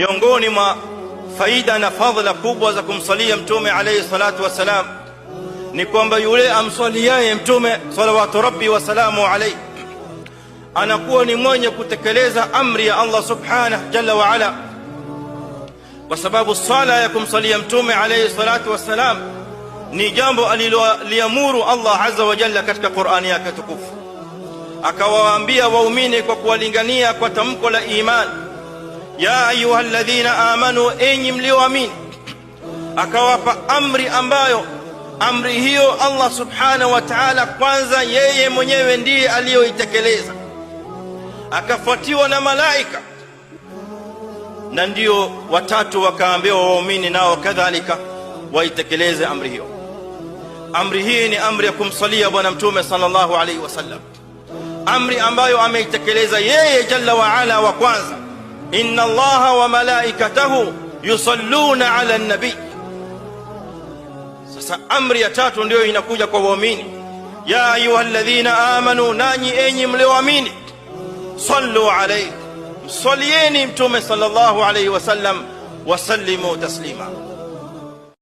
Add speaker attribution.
Speaker 1: miongoni mwa faida na fadhila kubwa za kumsalia mtume alayhi salatu wassalam ni kwamba yule amsaliaye mtume salawatu rabbi wasalamu alayhi anakuwa ni mwenye kutekeleza amri ya Allah subhanahu jalla wa ala, kwa sababu sala ya kumsalia mtume alayhi salatu wassalam ni jambo aliloliamuru Allah azza wa jalla katika Qur'ani yake tukufu. Akawaambia waumini kwa kuwalingania kwa tamko la iman, ya ayyuhalladhina amanu, enyi mlioamini. Akawapa amri ambayo amri hiyo Allah subhanahu wa ta'ala kwanza yeye mwenyewe ndiye aliyoitekeleza, akafuatiwa na malaika, na ndio watatu wakaambiwa waumini nao kadhalika waitekeleze amri hiyo. Amri hii ni amri ya kumsalia bwana mtume sallallahu alaihi wasallam, amri ambayo ameitekeleza yeye jalla wa ala wa kwanza, inna allaha wa malaikatahu yusalluna ala nabi. Sasa amri ya tatu ndio inakuja kwa waumini, ya ayyuhalladhina amanu, nanyi enyi mlioamini, sallu alayhi, msalieni mtume sallallahu alayhi wasallam, wasallimu taslima.